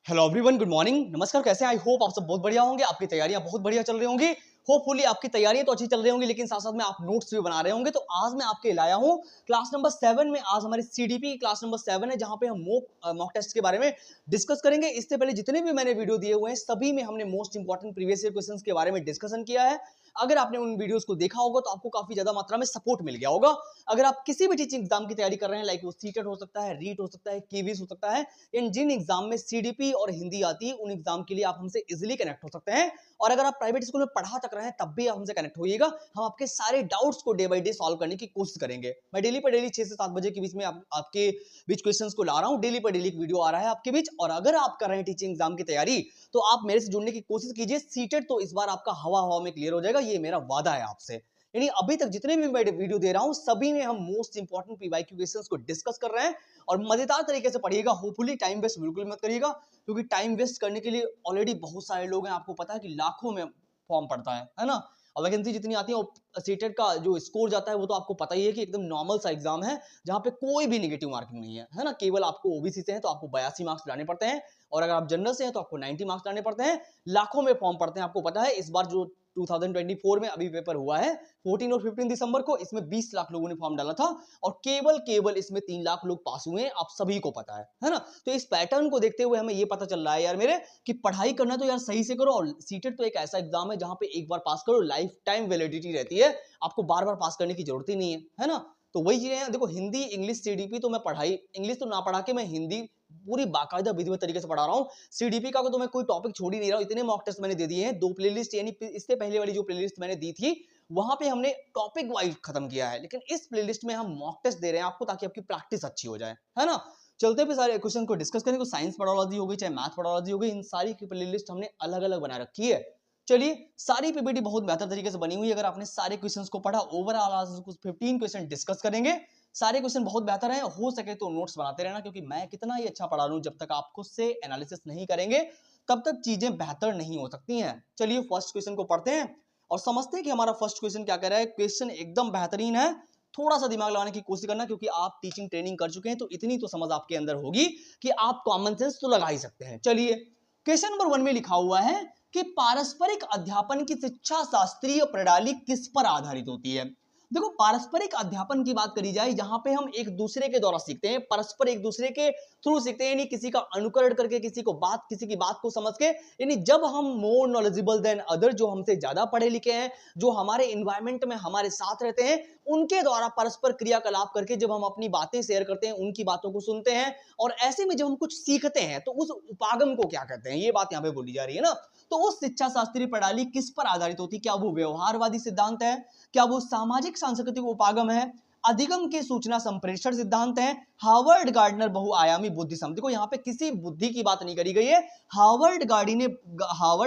Hello everyone, good morning, नमस्कार। कैसे हैं? आई होप आप सब बहुत बढ़िया होंगे। आपकी तैयारियां बहुत बढ़िया चल रही होंगी। होपफुली आपकी तैयारियां तो अच्छी चल रही होंगी, लेकिन साथ साथ में आप नोट्स भी बना रहे होंगे। तो आज मैं आपके लाया हूं क्लास नंबर 7 में। आज हमारी सीडीपी की क्लास नंबर 7 है, जहां पे हम मॉक टेस्ट के बारे में डिस्कस करेंगे। इससे पहले जितने भी मैंने वीडियो दिए हुए हैं, सभी में हमने most important previous year questions के बारे में डिस्कशन किया है। अगर आपने उन वीडियोस को देखा होगा तो आपको काफी ज्यादा मात्रा में सपोर्ट मिल गया होगा। अगर आप किसी भी टीचिंग एग्जाम की तैयारी कर रहे हैं, लाइक वो सीटेट हो सकता है, रीट हो सकता है, कीवीस हो सकता है, इन जिन एग्जाम में सीडीपी और हिंदी आती है, उन एग्जाम के लिए आप हमसे इजीली कनेक्ट हो सकते हैं। और अगर आप प्राइवेट स्कूल में पढ़ा तक रहे हैं, तब भी आप हमसे कनेक्ट होइएगा। हम आपके सारे डाउट्स को डे बाय डे सॉल्व करने की कोशिश करेंगे। मैं डेली पर डेली 6 से 7 बजे के बीच में आपके बीच क्वेश्चंस को ला रहा हूं। डेली पर डेली वीडियो आ रहा है आपके बीच। और अगर आप कर रहे हैं टीचिंग एग्जाम की तैयारी, तो आप मेरे से जुड़ने की कोशिश कीजिए। सीटेट तो इस बार आपका हवा हवा में क्लियर हो जाएगा, ये मेरा वादा है आपसे। यानी अभी तक जितने भी मैं वीडियो दे रहा हूं, सभी में हम मोस्ट इंपॉर्टेंट पीवाईक्यू क्वेश्चंस को डिस्कस कर रहे हैं। और मजेदार तरीके से पढ़िएगा। होपफुली टाइम वेस्ट बिल्कुल मत करिएगा, क्योंकि टाइम वेस्ट करने के लिए ऑलरेडी बहुत सारे लोग हैं। आपको पता है कि लाखों में फॉर्म पड़ता है ना। और वैकेंसी जितनी आती है, और सीटेट का जो स्कोर जाता है, वो तो आपको पता ही है कि एकदम नॉर्मल सा एग्जाम है, जहां पे कोई भी नेगेटिव मार्किंग नहीं है ना। केवल आपको ओबीसी से है तो आपको 82 मार्क्स लाने पड़ते हैं, और अगर आप जनरल से हैं तो आपको 90 मार्क्स लाने पड़ते हैं। लाखों में फॉर्म पड़ते हैं। आपको पता है इस बार जो 2024 में अभी पेपर हुआ है 14 और 15 दिसंबर को, इसमें 20 लाख लोगों ने फॉर्म डाला था, और केवल इसमें 3 लाख लोग पास हुए हैं। आप सभी को पता है ना। तो इस पैटर्न को देखते हुए हमें ये पता चल रहा है यार मेरे, कि पढ़ाई करना तो यार सही से करो। और सीटेट तो एक ऐसा एग्जाम है जहां पे एक बार पास करो, लाइफ टाइम वैलिडिटी रहती है। आपको बार बार पास करने की जरूरत ही नहीं है ना। तो वही चीजें हैं। देखो, हिंदी इंग्लिश सीडीपी तो मैं पढ़ाई, इंग्लिश तो ना पढ़ा के मैं हिंदी पूरी बाकायदा विधिवत तरीके से पढ़ा रहा हूँ। सीडीपी का तो मैं कोई टॉपिक छोड़ ही नहीं रहा हूँ। इतने मॉक टेस्ट मैंने दे दिए हैं। 2 प्लेलिस्ट, यानी इससे पहले वाली जो प्लेलिस्ट मैंने दी थी, वहां पे हमने टॉपिक वाइज खत्म किया है, लेकिन इस प्लेलिस्ट में हम मॉक टेस्ट दे रहे हैं आपको, ताकि आपकी प्रैक्टिस अच्छी हो जाए, है ना। चलते पे सारे क्वेश्चन को डिस्कस करेंगे। साइंस पढ़ोलॉजी हो गई, चाहे मैथ पढ़ोलॉजी हो गई, इन सारी की प्लेलिस्ट हमने अलग अलग बना रखी है। चलिए, सारी पीपीटी बहुत बेहतर तरीके से बनी हुई है। अगर आपने सारे क्वेश्चंस को पढ़ा, ओवरऑल आज कुछ 15 क्वेश्चन डिस्कस करेंगे। सारे क्वेश्चन बहुत बेहतर हैं। हो सके तो नोट्स बनाते रहना, क्योंकि मैं कितना ही अच्छा पढ़ा लूं, जब तक आप खुद से एनालिसिस नहीं करेंगे, तब तक चीजें बेहतर नहीं हो सकती हैं। चलिए फर्स्ट क्वेश्चन को पढ़ते हैं और समझते हैं कि हमारा फर्स्ट क्वेश्चन क्या कह रहा है। क्वेश्चन एकदम बेहतरीन है। थोड़ा सा दिमाग लगाने की कोशिश करना, क्योंकि आप टीचिंग ट्रेनिंग कर चुके हैं, तो इतनी तो समझ आपके अंदर होगी कि आप कॉमन सेंस तो लगा ही सकते हैं। चलिए, क्वेश्चन नंबर 1 में लिखा हुआ है कि पारस्परिक अध्यापन की शिक्षा शास्त्रीय प्रणाली किस पर आधारित होती है। देखो, पारस्परिक अध्यापन की बात करी जाए, जहां पे हम एक दूसरे के द्वारा सीखते हैं, परस्पर एक दूसरे के थ्रू सीखते हैं, यानी किसी का अनुकरण करके, किसी की बात को समझ के। यानी जब हम मोर नॉलेजेबल देन अदर, जो हमसे ज्यादा पढ़े लिखे हैं, जो हमारे इन्वायरमेंट में हमारे साथ रहते हैं, उनके द्वारा परस्पर क्रियाकलाप करके जब हम अपनी बातें शेयर करते हैं, उनकी बातों को सुनते हैं, और ऐसे में जब हम कुछ सीखते हैं, तो उस उपागम को क्या कहते हैं, ये बात यहाँ पे बोली जा रही है ना। तो उस शिक्षा शास्त्रीय प्रणाली किस पर आधारित होती है? क्या वो व्यवहारवादी सिद्धांत है? क्या वो सामाजिक सांस्कृतिक उपागम है? अधिगम के सूचना संप्रेषण सिद्धांत है? हार्वर्ड गार्डनर बहुआयामी बुद्धि समझ। देखो, यहाँ पे किसी बुद्धि की बात नहीं करी गई है। हार्वर्ड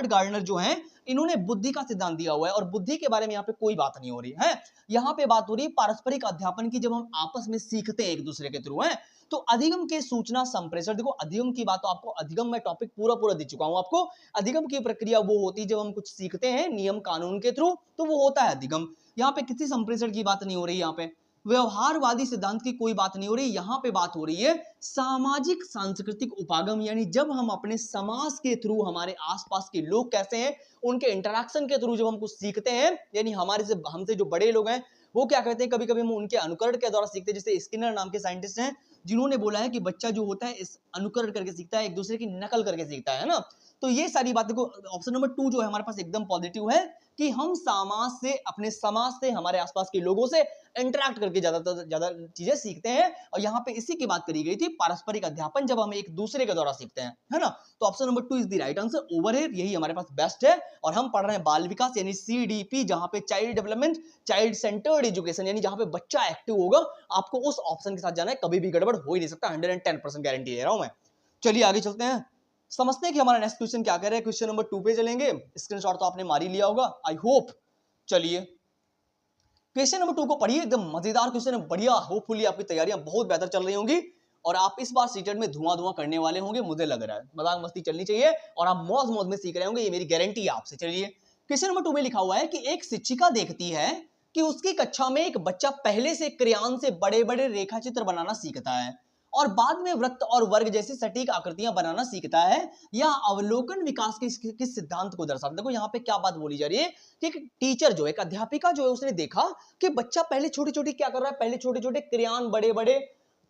गार्डनर जो है, इन्होंने बुद्धि का सिद्धांत दिया हुआ है, और बुद्धि के बारे में यहाँ पे कोई बात नहीं हो रही है। यहाँ पे बात हो रही है पारस्परिक अध्यापन की, जब हम आपस में सीखते हैं एक दूसरे के थ्रू है। तो अधिगम के सूचना संप्रेषण, देखो अधिगम की बात तो आपको, अधिगम में टॉपिक पूरा दे चुका हूं आपको। अधिगम की प्रक्रिया वो होती है जब हम कुछ सीखते हैं नियम कानून के थ्रू, तो वो होता है अधिगम। यहाँ पे किसी संप्रेषण की बात नहीं हो रही। यहाँ पे व्यवहारवादी सिद्धांत की कोई बात नहीं हो रही। यहाँ पे बात हो रही है सामाजिक सांस्कृतिक उपागम, यानी जब हम अपने समाज के थ्रू, हमारे आसपास के लोग कैसे हैं, उनके इंटरेक्शन के थ्रू जब हम कुछ सीखते हैं, यानी हमसे जो बड़े लोग हैं, वो क्या कहते हैं, कभी कभी हम उनके अनुकरण के द्वारा सीखते हैं। जैसे स्किनर नाम के साइंटिस्ट हैं, जिन्होंने बोला है कि बच्चा जो होता है इस अनुकरण करके सीखता है, एक दूसरे की नकल करके सीखता है ना। तो ये सारी बातें को, ऑप्शन नंबर 2 जो है हमारे पास एकदम पॉजिटिव है, कि हम अपने समाज से, हमारे आसपास के लोगों से इंटरेक्ट करके ज्यादा चीजें सीखते हैं। और यहाँ पे इसी की बात करी गई थी, पारस्परिक अध्यापन, जब हम एक दूसरे के द्वारा सीखते हैं, है ना। तो option number 2 is the right answer. Over है, यही हमारे पास बेस्ट है। और हम पढ़ रहे हैं बाल विकास यानी सीडीपी, जहां पे child development, child centred education, यानी जहां पे बच्चा एक्टिव होगा। आपको उस ऑप्शन के साथ जाना है, कभी भी गड़बड़ हो ही नहीं सकता। 110% गारंटी दे रहा हूं मैं। चलिए आगे चलते हैं, समझते हैं कि हमारा नेक्स्ट क्वेश्चन क्या कह रहा है। क्वेश्चन नंबर 2 पे चलेंगे। स्क्रीनशॉट तो आपने मार ही लिया होगा, आई होप। चलिए क्वेश्चन नंबर 2 को पढ़िए, एकदम मजेदार क्वेश्चन है, बढ़िया। होपफुली आपकी तैयारियां बहुत बेहतर चल रही होंगी, और आप इस बार सीटेट में धुआं करने वाले होंगे, मुझे लग रहा है। मजाक मस्ती चलनी चाहिए, और आप मौज मौज में सीख रहे होंगे, ये मेरी गारंटी है आपसे। चलिए, क्वेश्चन नंबर 2 में लिखा हुआ है कि एक शिक्षिका देखती है कि उसकी कक्षा में एक बच्चा पहले से क्रेयॉन से बड़े बड़े रेखा चित्र बनाना सीखता है, और बाद में वृत्त और वर्ग जैसी सटीक आकृतियां बनाना सीखता है। यह अवलोकन विकास के किस सिद्धांत को दर्शाता है? देखो यहाँ पे क्या बात बोली जा रही है कि एक टीचर जो है, एक अध्यापिका जो है, उसने देखा कि बच्चा पहले छोटी छोटी क्या कर रहा है, पहले छोटे छोटे क्रेयॉन, बड़े बड़े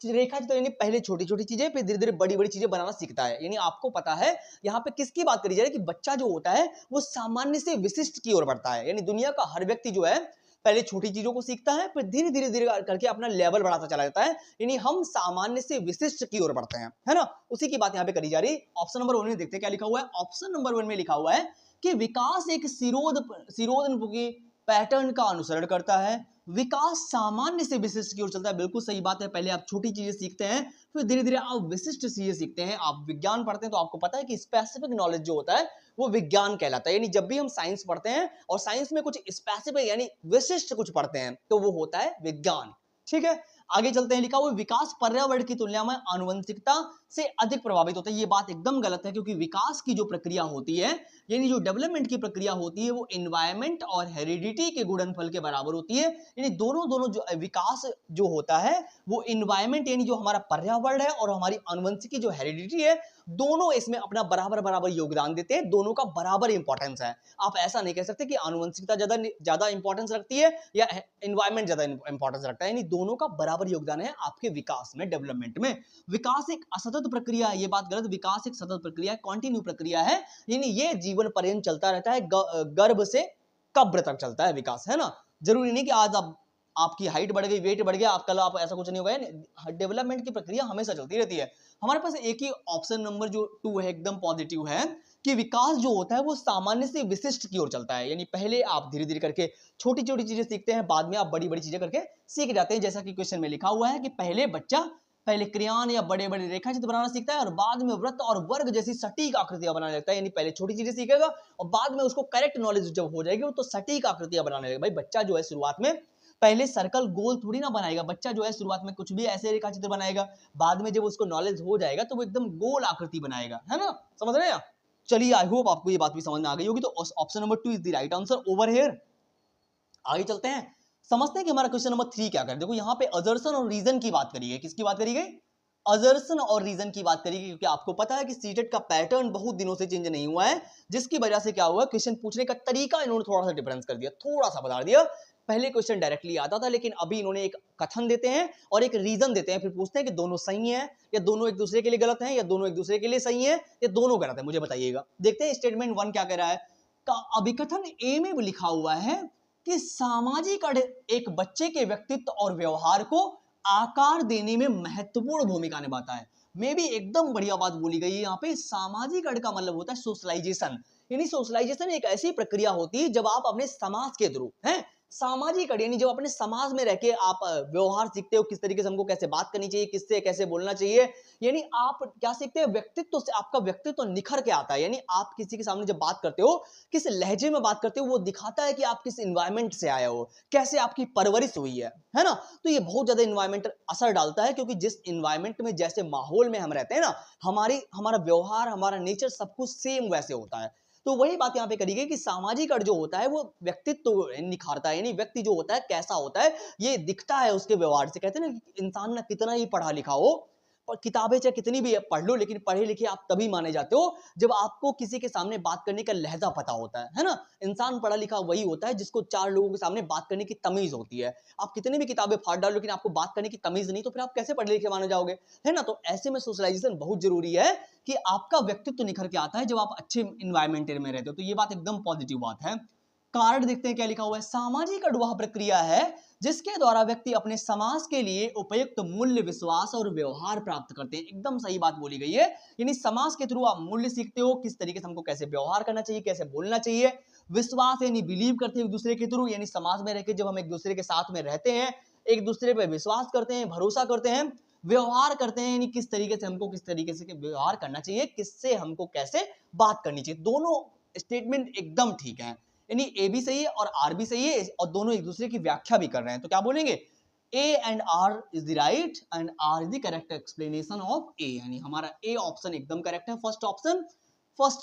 रेखा चित्र, यानी पहले छोटी छोटी चीजें फिर धीरे धीरे बड़ी बड़ी चीजें बनाना सीखता है। यानी आपको पता है यहाँ पे किसकी बात करी जा रही है कि बच्चा जो होता है वो सामान्य से विशिष्ट की ओर बढ़ता है। यानी दुनिया का हर व्यक्ति जो है पहले छोटी चीजों को सीखता है, फिर धीरे धीरे धीरे करके अपना लेवल बढ़ाता चला जाता है। यानी हम सामान्य से विशिष्ट की ओर बढ़ते हैं, है ना। उसी की बात यहाँ पे करी जा रही है। ऑप्शन नंबर 1 में देखते हैं क्या लिखा हुआ है। ऑप्शन नंबर 1 में लिखा हुआ है कि विकास एक सिरोधमुखी पैटर्न का अनुसरण करता है। विकास सामान्य से विशिष्ट की ओर चलता है। बिल्कुल सही बात है। पहले आप छोटी चीजें सीखते हैं, फिर धीरे धीरे आप विशिष्ट चीजें सीखते हैं। आप विज्ञान पढ़ते हैं तो आपको पता है कि स्पेसिफिक नॉलेज जो होता है वो विज्ञान कहलाता है। यानी जब भी हम साइंस पढ़ते हैं और साइंस में कुछ स्पेसिफिक यानी विशिष्ट कुछ पढ़ते हैं तो वो होता है विज्ञान। ठीक है, आगे चलते हैं। लिखा हुआ विकास पर्यावरण की तुलना में आनुवंशिकता से अधिक प्रभावित होता है। ये बात एकदम गलत है, क्योंकि विकास की जो प्रक्रिया होती है, यानी जो डेवलपमेंट की प्रक्रिया होती है, वो एनवायरमेंट और हेरिडिटी के गुणनफल के बराबर होती है। यानी दोनों जो विकास जो होता है वो एनवायरमेंट यानी जो हमारा पर्यावरण है और हमारी आनुवंशिकी जो हेरिडिटी है, दोनों इसमें अपना बराबर बराबर योगदान देते हैं। दोनों का बराबर इंपॉर्टेंस है। आप ऐसा नहीं कह सकते कि आनुवंशिकता ज्यादा इंपॉर्टेंस रखती है या एनवायरमेंट ज्यादा इंपॉर्टेंस रखता है। यानी दोनों का बराबर योगदान है आपके विकास में, डेवलपमेंट में। विकास एक असतत प्रक्रिया है, ये बात गलत। विकास एक सतत प्रक्रिया है, कॉन्टिन्यू प्रक्रिया है। यानी ये जीवन पर्यंत चलता रहता है, गर्भ से कब्र तक चलता है विकास, है ना। जरूरी नहीं कि आज आपकी हाइट बढ़ गई, वेट बढ़ गया, आप कल आप ऐसा कुछ नहीं होगा। डेवलपमेंट की प्रक्रिया हमेशा चलती रहती है। हमारे पास एक ही ऑप्शन नंबर जो 2 है एकदम पॉजिटिव है कि विकास जो होता है वो सामान्य से विशिष्ट की ओर चलता है। यानी पहले आप धीरे धीरे करके छोटी छोटी चीजें सीखते हैं, बाद में आप बड़ी बड़ी चीजें करके सीख जाते हैं। जैसा कि क्वेश्चन में लिखा हुआ है कि पहले क्रेयॉन या बड़े बड़े रेखा चित्र बनाना सीखता है और बाद में वृत्त और वर्ग जैसी सटीक आकृतियां बनाने लगता है। यानी पहले छोटी चीजें सीखेगा और बाद में उसको करेक्ट नॉलेज जब हो जाएगी तो सटीक आकृतियां बनाने लगेगा। भाई बच्चा जो है शुरुआत में पहले सर्कल गोल थोड़ी ना बनाएगा। बच्चा जो है शुरुआत में कुछ भी ऐसे रेखा चित्र बनाएगा, बाद में जब उसको नॉलेज हो जाएगा तो वो एकदम गोल आकृति बनाएगा, है ना। समझ रहे हैं? चलिए, आई होप आपको ये बात भी समझ में आ गई होगी। तो option number 2 is the right answer over here. आगे चलते हैं, समझते हैं कि हमारा क्वेश्चन नंबर 3 क्या कर। देखो यहाँ पे अजर्सन और रीजन की बात करी गई। किसकी बात करी गई? अजर्सन और रीजन की बात करी गई। क्योंकि आपको पता है कि सीटेट का पैटर्न बहुत दिनों से चेंज नहीं हुआ है, जिसकी वजह से क्या हुआ, क्वेश्चन पूछने का तरीका इन्होंने थोड़ा सा डिफरेंस कर दिया, थोड़ा सा बता दिया। पहले क्वेश्चन डायरेक्टली आता था, लेकिन अभी इन्होंने एक कथन देते हैं और एक रीजन देते हैं, फिर पूछते हैं कि दोनों सही हैं या दोनों एक दूसरे के लिए गलत हैं या दोनों एक दूसरे के लिए सही हैं या दोनों गलत है, मुझे बताइएगा। देखते हैं स्टेटमेंट 1 क्या कह रहा है। का अभिकथन ए में लिखा हुआ है कि सामाजिक एक बच्चे के व्यक्तित्व और व्यवहार को आकार देने में महत्वपूर्ण भूमिका निभाता है। मे भी एकदम बढ़िया बात बोली गई है यहाँ पे। सामाजिक अड़ का मतलब होता है सोशलाइजेशन। यानी सोशलाइजेशन एक ऐसी प्रक्रिया होती है जब आप अपने समाज के थ्रू हैं, सामाजिक अड़ यानी जब अपने समाज में रह के आप व्यवहार सीखते हो, किस तरीके से हमको कैसे बात करनी चाहिए, किससे कैसे बोलना चाहिए। यानी आप क्या सीखते हैं, व्यक्तित्व से आपका व्यक्तित्व निखर के आता है। यानी आप किसी के सामने जब बात करते हो, किस लहजे में बात करते हो, वो दिखाता है कि आप किस इन्वायरमेंट से आए हो, कैसे आपकी परवरिश हुई है ना। तो ये बहुत ज्यादा इन्वायरमेंट असर डालता है, क्योंकि जिस इन्वायरमेंट में, जैसे माहौल में हम रहते हैं ना, हमारा व्यवहार, हमारा नेचर सब कुछ सेम वैसे होता है। तो वही बात यहाँ पे करी गई कि सामाजिक अड़ जो होता है वो व्यक्तित्व निखारता है। यानी व्यक्ति जो होता है कैसा होता है ये दिखता है उसके व्यवहार से। कहते हैं ना, इंसान ना कितना ही पढ़ा लिखा हो, पर किताबें चाहे कितनी भी पढ़ लो, लेकिन पढ़े लिखे आप तभी माने जाते हो जब आपको किसी के सामने बात करने का लहजा पता होता है ना। इंसान पढ़ा लिखा वही होता है जिसको 4 लोगों के सामने बात करने की तमीज होती है। आप कितनी भी किताबें फाड़ डालो, लेकिन आपको बात करने की तमीज नहीं, तो फिर आप कैसे पढ़े लिखे माने जाओगे, है ना। तो ऐसे में सोशलाइजेशन बहुत जरूरी है कि आपका व्यक्तित्व निखर के आता है जब आप अच्छे इन्वायरमेंट में रहते हो। तो ये बात एकदम पॉजिटिव बात है। कारण देखते हैं क्या लिखा हुआ है। सामाजिक अड़ वह प्रक्रिया है जिसके द्वारा व्यक्ति अपने समाज के लिए उपयुक्त मूल्य, विश्वास और व्यवहार प्राप्त करते हैं। एकदम सही बात बोली गई है। यानी समाज के थ्रू आप मूल्य सीखते हो, किस तरीके से हमको कैसे व्यवहार करना चाहिए, कैसे बोलना चाहिए। विश्वास यानी बिलीव करते हैं एक दूसरे के थ्रू, यानी समाज में रहकर जब हम एक दूसरे के साथ में रहते हैं, एक दूसरे पर विश्वास करते हैं, भरोसा करते हैं। व्यवहार करते हैं यानी किस तरीके से हमको किस तरीके से व्यवहार करना चाहिए, किससे हमको कैसे बात करनी चाहिए। दोनों स्टेटमेंट एकदम ठीक है। यानी ए भी सही है और आर भी सही है, और दोनों एक दूसरे की व्याख्या भी कर रहे हैं। तो क्या बोलेंगे, A and R is the right and R is the correct explanation of A. यानी हमारा ए ऑप्शन एकदम करेक्ट है। First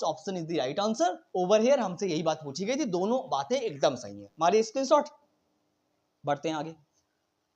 option is the right answer. Over here हमसे यही बात पूछी गई थी, दोनों बातें एकदम सही है। हमारे स्क्रीनशॉट। बढ़ते हैं आगे,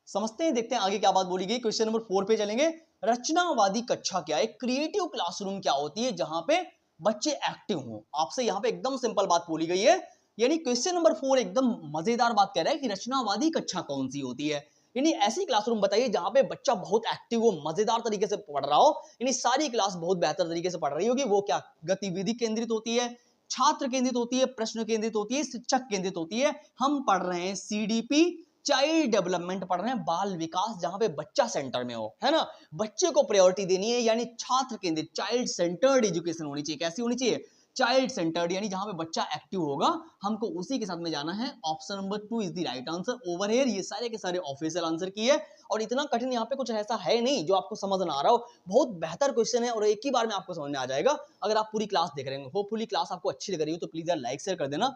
समझते हैं, देखते हैं आगे क्या बात बोली गई। क्वेश्चन नंबर 4 पे चलेंगे। रचनावादी कक्षा क्या है, क्रिएटिव क्लासरूम क्या होती है जहां पे बच्चे एक्टिव हों। आपसे यहाँ पे एकदम सिंपल बात बोली गई है, यानी क्वेश्चन नंबर 4 एकदम मजेदार बात कह रहा है कि रचनावादी कक्षा कौन सी होती है। यानी ऐसी क्लासरूम बताइए जहां पे बच्चा बहुत एक्टिव हो, मजेदार तरीके से पढ़ रहा हो, यानी सारी क्लास बहुत बेहतर तरीके से पढ़ रही होगी। वो क्या गतिविधि केंद्रित होती है, छात्र केंद्रित होती है, प्रश्न केंद्रित होती है, शिक्षक केंद्रित होती है। हम पढ़ रहे हैं सीडीपी, चाइल्ड डेवलपमेंट पढ़ रहे हैं, बाल विकास, जहां पे बच्चा सेंटर में हो, है ना। बच्चे को प्रायोरिटी देनी है, यानी छात्र केंद्रित, चाइल्ड सेंटर्ड एजुकेशन होनी चाहिए। कैसी होनी चाहिए, चाइल्ड सेंटर्ड, यानी जहां पे बच्चा एक्टिव होगा, हमको उसी के साथ में जाना है। Option number 2 is the right answer. Over here ये सारे के सारे ऑफिशियल आंसर की है, और इतना कठिन यहाँ पे कुछ ऐसा है नहीं जो आपको समझ ना आ रहा हो। बहुत बेहतर क्वेश्चन है और एक ही बार में आपको समझ में आ जाएगा अगर आप पूरी क्लास देख रहे हैं। होपफुली क्लास आपको अच्छी लग रही हो तो प्लीज यार लाइक शेयर कर देना,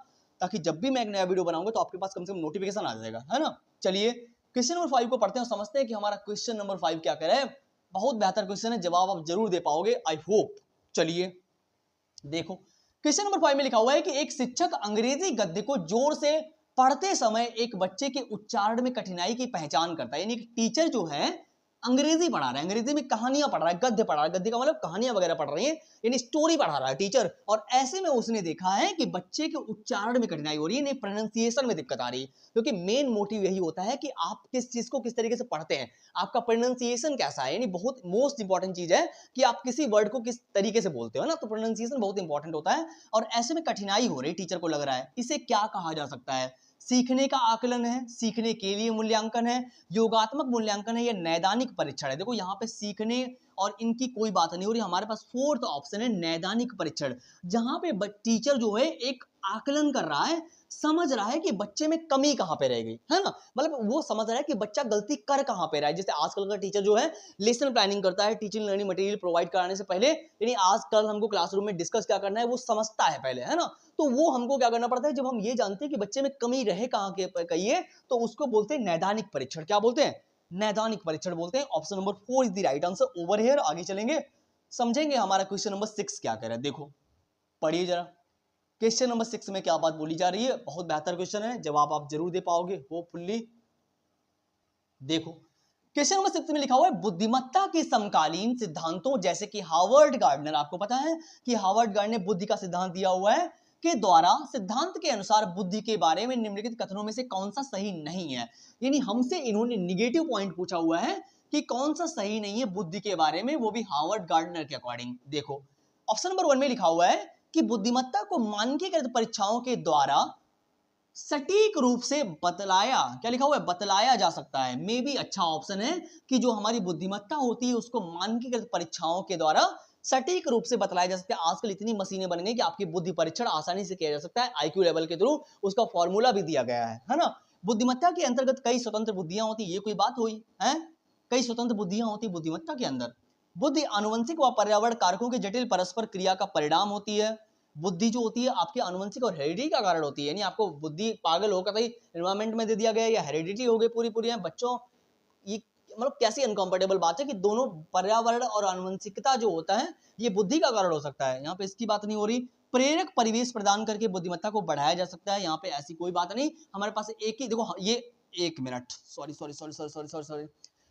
ताकि जब भी मैं एक नया वीडियो बनाऊंगा तो आपके पास कम से कम नोटिफिकेशन आ जाएगा, है ना। चलिए क्वेश्चन नंबर 5 को पढ़ते हैं और समझते हैं कि हमारा क्वेश्चन नंबर 5 क्या कह रहा है। बहुत बेहतर क्वेश्चन है, जवाब आप जरूर दे पाओगे, आई होप। चलिए देखो, क्वेश्चन नंबर 5 में लिखा हुआ है कि एक शिक्षक अंग्रेजी गद्य को जोर से पढ़ते समय एक बच्चे के उच्चारण में कठिनाई की पहचान करता है। यानी कि टीचर जो है अंग्रेजी पढ़ा रहा है, अंग्रेजी में कहानियां पढ़ रहा है, गद्य पढ़ा रहा है, गद्य का मतलब कहानियां वगैरह पढ़ रही है, यानी स्टोरी पढ़ा रहा है टीचर। और ऐसे में उसने देखा है कि बच्चे के उच्चारण में कठिनाई हो रही है, प्रोनाउंसिएशन में दिक्कत आ रही है। क्योंकि मेन मोटिव यही होता है कि आप किस चीज को किस तरीके से पढ़ते हैं, आपका प्रोनाउंसिएशन कैसा है। यानी बहुत मोस्ट इंपॉर्टेंट चीज है कि आप किसी वर्ड को किस तरीके से बोलते हो ना, तो प्रोनाउंसिएशन बहुत इंपॉर्टेंट होता है। और ऐसे में कठिनाई हो रही टीचर को लग रहा है, इसे क्या कहा जा सकता है। सीखने का आकलन है, सीखने के लिए मूल्यांकन है, योगात्मक मूल्यांकन है, या नैदानिक परीक्षण है। देखो यहाँ पे सीखने और इनकी कोई बात नहीं हो रही, हमारे पास फोर्थ ऑप्शन है नैदानिक परीक्षण, जहां पे टीचर जो है एक आकलन कर रहा है, समझ रहा है कि बच्चे में कमी कहां पे रह गई, है ना। मतलब वो समझ रहा है कि बच्चा गलती कर कहां पे रहा है। जैसे आजकल का टीचर जो है लेसन प्लानिंग करता है, टीचिंग लर्निंग मटेरियल प्रोवाइड कराने से पहले, यानी आजकल हमको क्लासरूम में डिस्कस क्या करना है वो समझता है पहले, है ना। तो वो हमको क्या करना पड़ता है, जब हम ये जानते हैं कि बच्चे में कमी रहे कहां के कहिए, तो उसको बोलते हैं नैदानिक परीक्षण। क्या बोलते हैं, नैदानिक परीक्षण बोलते हैं। Option number 4 is the right answer. Over here आगे चलेंगे, समझेंगे हमारा क्वेश्चन नंबर 6 क्या कह रहा है। देखो पढ़िए जरा, क्वेश्चन नंबर 6 में क्या बात बोली जा रही है। बहुत बेहतर क्वेश्चन है, जवाब आप जरूर दे पाओगे होपफुली। देखो क्वेश्चन नंबर 6 में लिखा हुआ है बुद्धिमत्ता के समकालीन सिद्धांतों, जैसे कि हार्वर्ड गार्डनर, आपको पता है कि हार्वर्ड गार्डनर ने बुद्धि का सिद्धांत दिया हुआ है, के द्वारा सिद्धांत के अनुसार बुद्धि के बारे में निम्नलिखित कथनों में से कौन सा सही नहीं है। यानी हमसे इन्होंने निगेटिव पॉइंट पूछा हुआ है कि कौन सा सही नहीं है बुद्धि के बारे में, वो भी हार्वर्ड गार्डनर के अकॉर्डिंग। देखो ऑप्शन नंबर 1 में लिखा हुआ है कि बुद्धिमत्ता को मानकीकृत परीक्षाओं के द्वारा सटीक रूप से बतलाया, क्या लिखा हुआ है, बतलाया जा सकता है। मे भी अच्छा ऑप्शन है कि जो हमारी बुद्धिमत्ता होती है उसको मानकीकृत परीक्षाओं के द्वारा सटीक रूप से बतलाया जा सकता है। आजकल इतनी मशीनें बन गई कि आपकी बुद्धि परीक्षण आसानी से किया जा सकता है, आईक्यू लेवल के थ्रू उसका फॉर्मूला भी दिया गया है ना। बुद्धिमत्ता के अंतर्गत कई स्वतंत्र बुद्धियां होती, ये कोई बात हुई है, कई स्वतंत्र बुद्धियां होती बुद्धिमत्ता के अंदर। बुद्धि आनुवंशिक व पर्यावरण कारकों की जटिल परस्पर क्रिया का परिणाम होती है। बुद्धि जो होती है आपके आनुवंशिक और हेरिडिटी का कारण होती है, यानी आपको बुद्धि पागल होकर भाई एनवायरमेंट में दे दिया गया, या हेरिडिटी हो गई पूरी पूरी है बच्चों। ये मतलब कैसी अनकंफर्टेबल बात है कि दोनों पर्यावरण और आनुवंशिकता जो होता है ये बुद्धि का कारण हो सकता है, यहाँ पे इसकी बात नहीं हो रही। प्रेरक परिवेश प्रदान करके बुद्धिमत्ता को बढ़ाया जा सकता है, यहाँ पे ऐसी कोई बात नहीं। हमारे पास एक ही देखो, ये एक minute, sorry sorry sorry sorry sorry sorry sorry,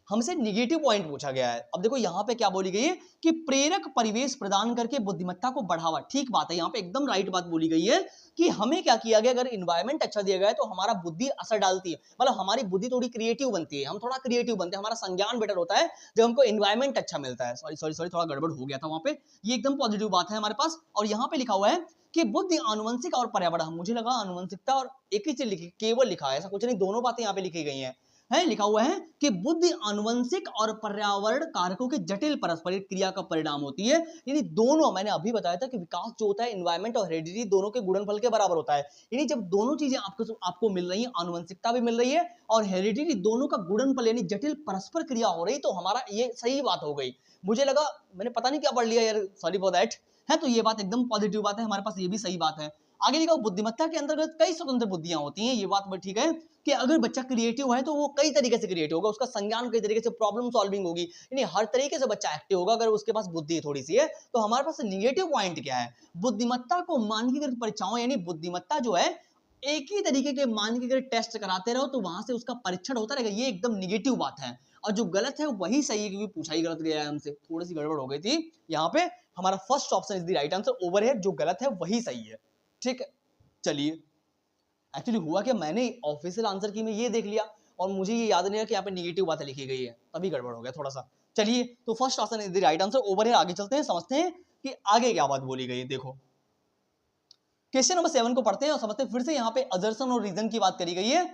हमसे निगेटिव पॉइंट पूछा गया है। अब देखो यहाँ पे क्या बोली गई है कि प्रेरक परिवेश प्रदान करके बुद्धिमत्ता को बढ़ावा, ठीक बात है, यहाँ पे एकदम राइट बात बोली गई है कि हमें क्या किया गया, अगर इन्वायरमेंट अच्छा दिया गया है तो हमारा बुद्धि असर डालती है, मतलब हमारी बुद्धि थोड़ी क्रिएटिव बनती है, हम थोड़ा क्रिएटिव बनते हैं, हमारा संज्ञान बेटर होता है जब हमको इन्वायरमेंट अच्छा मिलता है। सॉरी सॉरी सॉरी, थोड़ा गड़बड़ हो गया था वहां पे, ये एकदम पॉजिटिव बात है हमारे पास। और यहाँ पे लिखा हुआ है कि बुद्धि आनुवंशिक और पर्यावरण, मुझे लगा आनुवंशिकता और एक ही चीज लिखी, केवल लिखा है, ऐसा कुछ नहीं, दोनों बातें यहाँ पे लिखी गई है। लिखा हुआ है कि बुद्धि आनुवंशिक और पर्यावरण कारकों की जटिल परस्पर क्रिया का परिणाम होती है। यानी दोनों, मैंने अभी बताया था कि विकास जो होता है इन्वायरमेंट और हेरिडिटी दोनों के गुणनफल के बराबर होता है। यानी जब दोनों चीजें आपको मिल रही है, आनुवंशिकता भी मिल रही है और हेरिडिटी, दोनों का गुणनफल यानी जटिल परस्पर क्रिया हो रही, तो हमारा ये सही बात हो गई। मुझे लगा मैंने पता नहीं क्या पढ़ लिया यार, सॉरी फॉर दैट, है तो ये बात एकदम पॉजिटिव बात है हमारे पास, ये भी सही बात है। आगे लिखा बुद्धिमत्ता के अंतर्गत कई स्वतंत्र बुद्धियां होती हैं, ये बात भी ठीक है कि अगर बच्चा क्रिएटिव है तो वो कई तरीके से क्रिएटिव होगा, उसका संज्ञान कई तरीके से, प्रॉब्लम सॉल्विंग होगी, यानी हर तरीके से बच्चा एक्टिव होगा अगर उसके पास बुद्धि थोड़ी सी है। तो हमारे पास निगेटिव पॉइंट क्या है, बुद्धिमत्ता को मानकीकृत परीक्षाओं, यानी बुद्धिमत्ता जो है एक ही तरीके के मानकीकृत टेस्ट कराते रहो तो वहां से उसका परीक्षण होता रहेगा, ये एकदम निगेटिव बात है। और जो गलत है वही सही है, क्योंकि पूछा ही गलत गया है हमसे, थोड़ी सी गड़बड़ हो गई थी यहाँ पे। हमारा first option is the right answer, overhead जो गलत है वही सही है। ठीक है, चलिए एक्चुअली हुआ क्या, मैंने ऑफिशियल आंसर की में ये देख लिया और मुझे ये याद नहीं है कि यहाँ पे नेगेटिव बातें लिखी गई है, तभी गड़बड़ हो गया थोड़ा सा। चलिए तो first option is the right answer, overhead. आगे चलते हैं, समझते हैं कि आगे क्या बात बोली गई है। देखो क्वेश्चन नंबर 7 को पढ़ते हैं और समझते हैं। फिर से यहाँ पे अजर्सन और रीजन की बात करी गई है।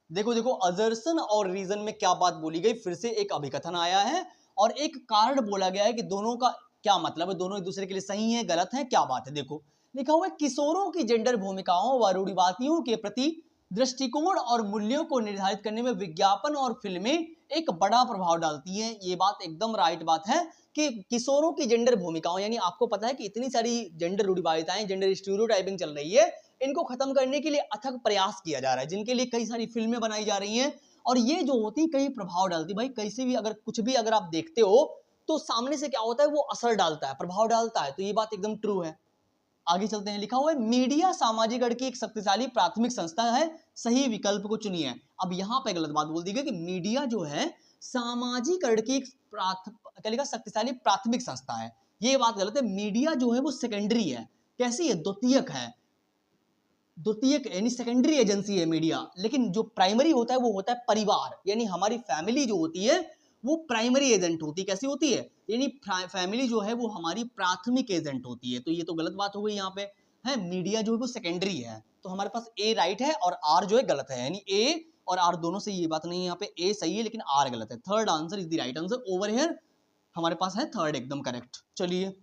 देखो देखो अजर्सन और रीजन में क्या बात बोली गई, फिर से एक अभिकथन आया है और एक कारण बोला गया है कि दोनों का क्या मतलब है, दोनों एक दूसरे के लिए सही है गलत है, क्या बात है। देखो लिखा हुआ है, किशोरों की जेंडर भूमिकाओं व रूढ़िवादियों के प्रति दृष्टिकोण और मूल्यों को निर्धारित करने में विज्ञापन और फिल्में एक बड़ा प्रभाव डालती हैं। ये बात एकदम राइट बात है कि किशोरों की जेंडर भूमिकाओं, यानी आपको पता है कि इतनी सारी जेंडर रूढ़िवादिताएं, जेंडर स्टीरियोटाइपिंग चल रही है, इनको खत्म करने के लिए अथक प्रयास किया जा रहा है, जिनके लिए कई सारी फिल्में बनाई जा रही हैं और ये जो होती कई प्रभाव डालती। भाई कैसे भी अगर कुछ भी अगर आप देखते हो तो सामने से क्या होता है, वो असर डालता है, प्रभाव डालता है, तो ये बात एकदम ट्रू है। आगे चलते हैं, लिखा हुआ है मीडिया सामाजिक अड़ की एक शक्तिशाली प्राथमिक संस्था है, सही विकल्प को चुनिए। अब यहाँ पे गलत बात बोल दी गई कि मीडिया जो है सामाजिक अड़ की शक्तिशाली प्राथमिक संस्था है, ये बात गलत है। मीडिया जो है वो सेकेंडरी है, कैसी है, द्वितीयक है, द्वितीयक यानी सेकेंडरी एजेंसी है मीडिया। लेकिन जो प्राइमरी होता है वो होता है परिवार, यानी हमारी फैमिली जो होती है वो प्राइमरी एजेंट होती है। कैसी होती है, यानी फैमिली जो है वो हमारी प्राथमिक एजेंट होती है। तो ये तो गलत बात हो गई यहाँ पे, है मीडिया जो है वो सेकेंडरी है। तो हमारे पास ए राइट है और आर जो है गलत है, यानी ए और आर दोनों से ये बात नहीं है, यहाँ पे ए सही है लेकिन आर गलत है। Third answer is the right answer, over here हमारे पास है थर्ड एकदम करेक्ट। चलिए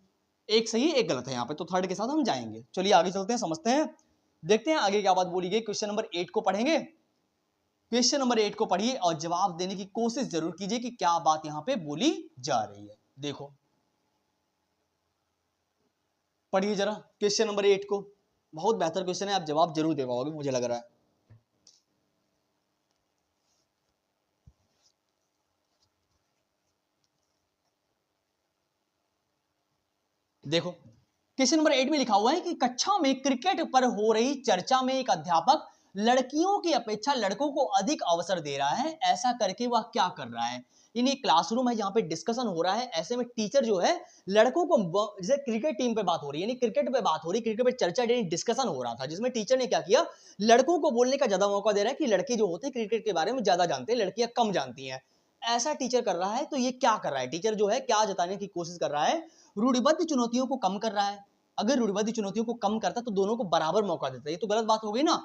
एक सही है एक गलत है यहाँ पे, तो थर्ड के साथ हम जाएंगे। चलिए आगे चलते हैं, समझते हैं, देखते हैं आगे क्या बात बोली गई। क्वेश्चन नंबर 8 को पढ़ेंगे। क्वेश्चन नंबर 8 को पढ़िए और जवाब देने की कोशिश जरूर कीजिए कि क्या बात यहां पे बोली जा रही है। देखो पढ़िए जरा क्वेश्चन नंबर 8 को, बहुत बेहतर क्वेश्चन है, आप जवाब जरूर दे पाओगे मुझे लग रहा है। देखो क्वेश्चन नंबर 8 में लिखा हुआ है कि कक्षा में क्रिकेट पर हो रही चर्चा में एक अध्यापक लड़कियों की अपेक्षा लड़कों को अधिक अवसर दे रहा है, ऐसा करके वह क्या कर रहा है। यानी क्लासरूम है जहाँ पे डिस्कशन हो रहा है, ऐसे में टीचर जो है लड़कों को, जैसे क्रिकेट टीम पे बात हो रही है, यानी क्रिकेट पे बात हो रही है, क्रिकेट पे चर्चा डिस्कशन हो रहा था, जिसमें टीचर ने क्या किया, लड़कों को बोलने का ज्यादा मौका दे रहा है कि लड़के जो होते हैं क्रिकेट के बारे में ज्यादा जानते हैं, लड़कियां कम जानती हैं, ऐसा टीचर कर रहा है। तो ये क्या कर रहा है, टीचर जो है क्या जताने की कोशिश कर रहा है, रूढ़िबद्ध चुनौतियों को कम कर रहा है। अगर रूढ़िबद्ध चुनौतियों को कम करता तो दोनों को बराबर मौका देता, ये तो गलत बात हो गई ना।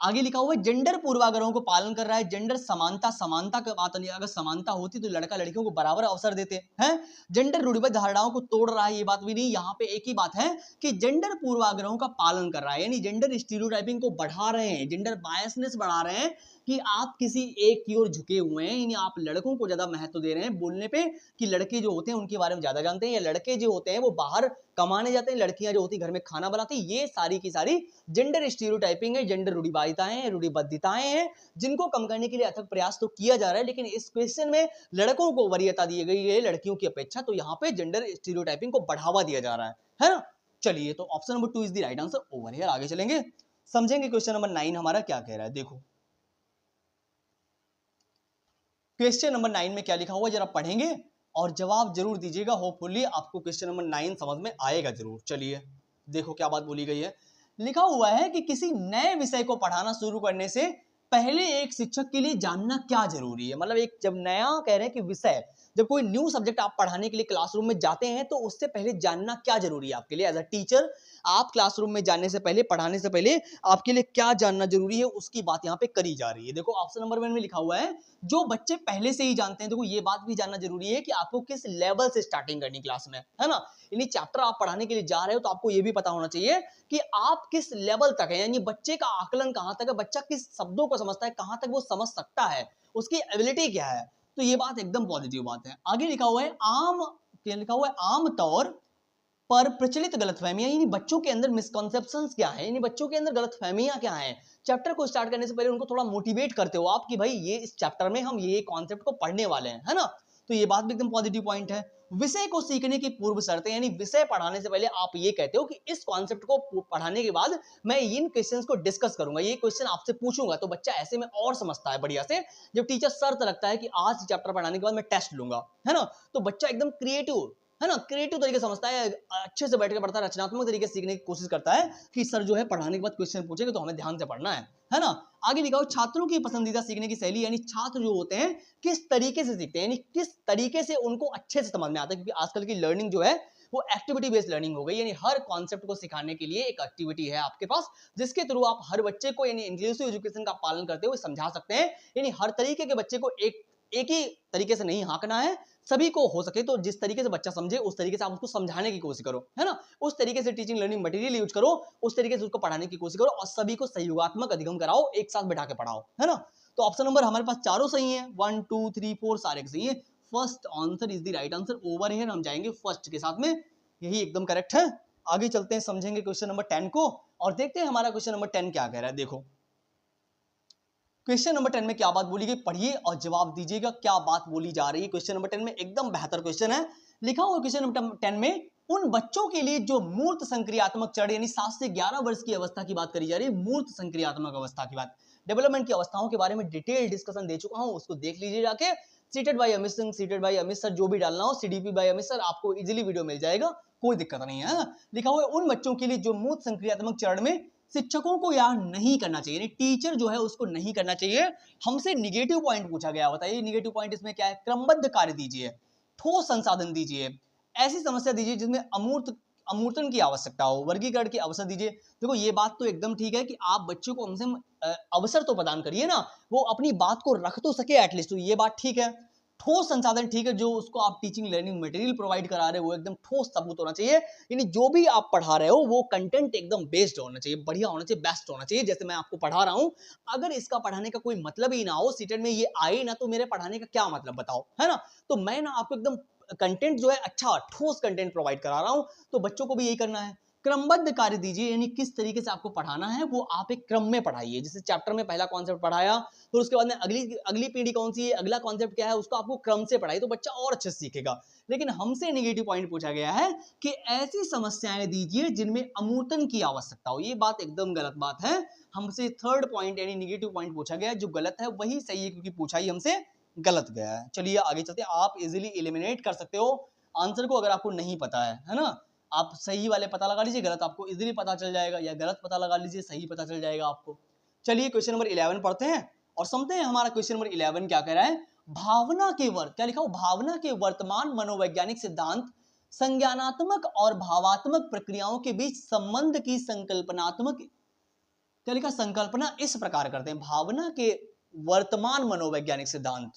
आगे लिखा हुआ है जेंडर पूर्वाग्रहों को पालन कर रहा है, जेंडर समानता, समानता का बात नहीं, अगर समानता होती तो लड़का लड़कियों को बराबर अवसर देते हैं। जेंडर रूढ़िबद्ध धारणाओं को तोड़ रहा है, ये बात भी नहीं, यहाँ पे एक ही बात है कि जेंडर पूर्वाग्रहों का पालन कर रहा है, यानी जेंडर स्टीरियोटाइपिंग को बढ़ा रहे हैं, जेंडर बायसनेस बढ़ा रहे हैं कि आप किसी एक की ओर झुके हुए हैं, यानी आप लड़कों को ज्यादा महत्व दे रहे हैं बोलने पे कि लड़के जो होते हैं उनके बारे में ज्यादा जानते हैं, या लड़के जो होते हैं वो बाहर कमाने जाते हैं, लड़कियां जो होती है घर में खाना बनाती है। ये सारी की सारी जेंडर स्टीरियोटाइपिंग है, जेंडर रूढ़िवादिताएं हैं, रूढ़िबद्धताएं हैं, जिनको कम करने के लिए अथक प्रयास तो किया जा रहा है। लेकिन इस क्वेश्चन में लड़कों को वरीयता दी गई है लड़कियों की अपेक्षा, तो यहाँ पे जेंडर स्टीरियोटाइपिंग को बढ़ावा दिया जा रहा है ना। चलिए तो option number 2 is the right answer, over here. आगे चलेंगे, समझेंगे क्वेश्चन नंबर 9 हमारा क्या कह रहा है। देखो क्वेश्चन नंबर 9 में क्या लिखा हुआ जरा पढ़ेंगे और जवाब जरूर दीजिएगा, होपफुली आपको क्वेश्चन नंबर 9 समझ में आएगा जरूर। चलिए देखो क्या बात बोली गई है, लिखा हुआ है कि किसी नए विषय को पढ़ाना शुरू करने से पहले एक शिक्षक के लिए जानना क्या जरूरी है। मतलब एक जब नया कह रहे हैं कि विषय, जब कोई न्यू सब्जेक्ट आप पढ़ाने के लिए क्लासरूम में जाते हैं तो उससे पहले जानना क्या जरूरी है आपके लिए एज अ टीचर। आप क्लासरूम में जाने से पहले, पढ़ाने से पहले आपके लिए क्या जानना जरूरी है, उसकी बात यहाँ पे करी जा रही है। देखो ऑप्शन नंबर 1 में लिखा हुआ है जो बच्चे पहले से ही जानते हैं। देखो ये बात भी जानना जरूरी है कि आपको किस लेवल से स्टार्टिंग करनी क्लास में, है ना। यानी चैप्टर आप पढ़ाने के लिए जा रहे हो तो आपको ये भी पता होना चाहिए कि आप किस लेवल तक है, यानी बच्चे का आकलन कहाँ तक है, बच्चा किस शब्दों को समझता है, कहाँ तक वो समझ सकता है, उसकी एबिलिटी क्या है। तो ये बात एकदम पॉजिटिव बात है। आगे लिखा हुआ है आम तौर पर प्रचलित गलतफहमियां, यानी बच्चों के अंदर मिसकॉन्सेप्शंस क्या है, यानी बच्चों के अंदर गलतफहमियां क्या है। चैप्टर को स्टार्ट करने से पहले उनको थोड़ा मोटिवेट करते हो आप कि भाई ये इस चैप्टर में हम ये कॉन्सेप्ट को पढ़ने वाले हैं, है ना। तो ये बात भी एकदम पॉजिटिव पॉइंट है। विषय को सीखने की पूर्व शर्तें, यानी विषय पढ़ाने से पहले आप ये कहते हो कि इस कॉन्सेप्ट को पढ़ाने के बाद मैं इन क्वेश्चंस को डिस्कस करूंगा, ये क्वेश्चन आपसे पूछूंगा, तो बच्चा ऐसे में और समझता है बढ़िया से। जब टीचर शर्त रखता है कि आज चैप्टर पढ़ाने के बाद मैं टेस्ट लूंगा, है ना, तो बच्चा एकदम क्रिएटिव, है ना, क्रिएटिव तरीके से समझता है, अच्छे से बैठ के पढ़ता है, रचनात्मक तरीके से सीखने की कोशिश करता है कि सर जो है पढ़ाने के बाद क्वेश्चन पूछेंगे तो हमें ध्यान से पढ़ना है ना। आगे लिखा हो छात्रों की पसंदीदा सीखने की शैली, यानी छात्र जो होते हैं किस तरीके से सीखते हैं, यानी किस तरीके से उनको अच्छे से समझ में आता है, क्योंकि आजकल की लर्निंग जो है वो एक्टिविटी बेस्ड लर्निंग हो गई, यानी हर कॉन्सेप्ट को सिखाने के लिए एक एक्टिविटी है आपके पास, जिसके थ्रू आप हर बच्चे को यानी इंक्लूसिव एजुकेशन का पालन करते हुए समझा सकते हैं। यानी हर तरीके के बच्चे को एक ही तरीके से नहीं हाँकना है, सभी को हो सके तो जिस तरीके से बच्चा समझे उस तरीके से आप उसको समझाने की कोशिश करो, है ना, उस तरीके से टीचिंग लर्निंग मटेरियल यूज करो, उस तरीके से उसको पढ़ाने की कोशिश करो और सभी को सहयोगात्मक अधिगम कराओ, एक साथ बैठा के पढ़ाओ, है ना। तो ऑप्शन नंबर हमारे पास चारों सही है, 1 2 3 4 सारे सही है। First answer is the right answer. Over here हम जाएंगे फर्स्ट के साथ में, यही एकदम करेक्ट है। आगे चलते हैं, समझेंगे क्वेश्चन नंबर 10 को और देखते हैं हमारा क्वेश्चन नंबर 10 क्या कह रहा है। देखो क्वेश्चन नंबर 10 में क्या बात बोली गई, पढ़िए और जवाब दीजिएगा क्या बात बोली जा रही है। क्वेश्चन नंबर 10 में एकदम बेहतर क्वेश्चन है, लिखा हुआ क्वेश्चन नंबर 10 में उन बच्चों के लिए जो मूर्त संक्रियात्मक चरण यानी 7 से 11 वर्ष की अवस्था की बात करी जा रही है, मूर्त संक्रियात्मक अवस्था की बात, डेवलपमेंट की अवस्थाओं के बारे में डिटेल डिस्कशन दे चुका हूं, उसको देख लीजिए जाके। CTET by Amit Singh, CTET by Amit sir, जो भी डालना हो सीडीपी बाय अमित सर, आपको इजीली वीडियो मिल जाएगा, कोई दिक्कत नहीं है। लिखा हुआ है उन बच्चों के लिए जो मूर्त संक्रियात्मक चरण में शिक्षकों को यार नहीं करना चाहिए, टीचर जो है उसको नहीं करना चाहिए। हमसे निगेटिव पॉइंट पूछा गया, बताइए निगेटिव पॉइंट इसमें क्या है। क्रमबद्ध कार्य दीजिए, ठोस संसाधन दीजिए, ऐसी समस्या दीजिए जिसमें अमूर्तन की आवश्यकता हो, वर्गीकरण की अवसर दीजिए। देखो ये बात तो एकदम ठीक है कि आप बच्चों को हमसे अवसर तो प्रदान करिए ना, वो अपनी बात को रख तो सके एटलीस्ट, तो ये बात ठीक है। ठोस संसाधन ठीक है, जो उसको आप टीचिंग लर्निंग मटेरियल प्रोवाइड करा रहे हो वो एकदम ठोस सबूत होना चाहिए, यानी जो भी आप पढ़ा रहे हो वो कंटेंट एकदम बेस्ड होना चाहिए, बढ़िया होना चाहिए, बेस्ट होना चाहिए। जैसे मैं आपको पढ़ा रहा हूं, अगर इसका पढ़ाने का कोई मतलब ही ना हो, सीटेट में ये आए ना, तो मेरे पढ़ाने का क्या मतलब बताओ, है ना। तो मैं ना आपको एकदम कंटेंट जो है अच्छा ठोस कंटेंट प्रोवाइड करा रहा हूं, तो बच्चों को भी यही करना है। क्रमबद्ध कार्य दीजिए, यानी किस तरीके से आपको पढ़ाना है वो आप एक क्रम में पढ़ाइए। जैसे चैप्टर में पहला कॉन्सेप्ट पढ़ाया, फिर उसके बाद में अगली पीढ़ी कौन सी है, अगला कॉन्सेप्ट क्या है, उसको आपको क्रम से पढ़ाइए, तो बच्चा और अच्छे से सीखेगा। लेकिन हमसे नेगेटिव पॉइंट पूछा गया है कि ऐसी समस्याएं दीजिए जिनमें अमूर्तन की आवश्यकता हो। ये बात एकदम गलत बात है। हमसे थर्ड पॉइंट यानी नेगेटिव पॉइंट पूछा गया है, जो गलत है वही सही है, क्योंकि पूछा ही हमसे गलत गया है। चलिए आगे चलते हैं, आप इजिली एलिमिनेट कर सकते हो आंसर को अगर आपको नहीं पता है ना। आप सही वाले पता लगा लीजिए, गलत आपको इजीली पता चल जाएगा, या गलत पता लगा लीजिए, सही पता चल जाएगा आपको। चलिए क्वेश्चन नंबर 11 पढ़ते हैं और समझते हैं हमारा क्वेश्चन नंबर 11 क्या कह रहा है। भावना के वर्त, क्या लिखा हो, भावना के वर्तमान मनोवैज्ञानिक सिद्धांत संज्ञानात्मक और भावात्मक प्रक्रियाओं के बीच संबंध की संकल्पनात्मक, क्या लिखा, संकल्पना इस प्रकार करते हैं। भावना के वर्तमान मनोवैज्ञानिक सिद्धांत,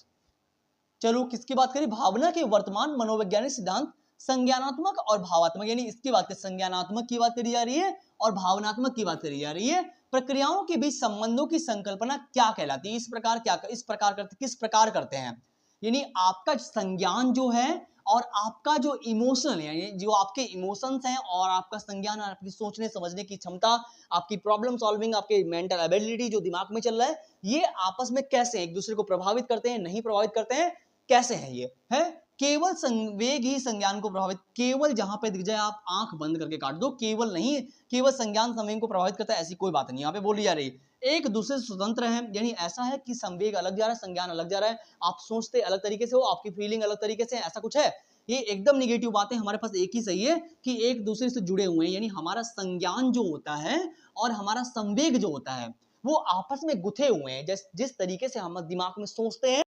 चलो किसकी बात करें, भावना के वर्तमान मनोवैज्ञानिक सिद्धांत संज्ञानात्मक और भावात्मक, यानी इसकी बात करें, संज्ञानात्मक की बात करी जा रही है और भावनात्मक की बात करी जा रही है। प्रक्रियाओं के बीच संबंधों की संकल्पना क्या कहलाती है, किस प्रकार करते हैं, यानी आपका संज्ञान जो है और आपका जो इमोशन है, यानी जो आपके इमोशंस हैं और आपका संज्ञान, आपकी सोचने समझने की क्षमता, आपकी प्रॉब्लम सॉल्विंग, आपके मेंटल एबिलिटी जो दिमाग में चल रहा है, ये आपस में कैसे एक दूसरे को प्रभावित करते हैं, नहीं प्रभावित करते हैं, कैसे है ये है। केवल संवेग ही संज्ञान को प्रभावित, केवल जहां पे दिख जाए आप आंख बंद करके काट दो, केवल नहीं, केवल संज्ञान संवेग को प्रभावित करता है ऐसी कोई बात नहीं यहाँ पे बोली जा रही। एक दूसरे से स्वतंत्र है, यानी ऐसा है कि संवेग अलग जा रहा है, संज्ञान अलग जा रहा है, आप सोचते अलग तरीके से हो, आपकी फीलिंग अलग तरीके से, ऐसा कुछ है। ये एकदम निगेटिव बात है, हमारे पास एक ही सही है कि एक दूसरे से जुड़े हुए हैं, यानी हमारा संज्ञान जो होता है और हमारा संवेग जो होता है वो आपस में गुथे हुए हैं। जिस तरीके से हम दिमाग में सोचते हैं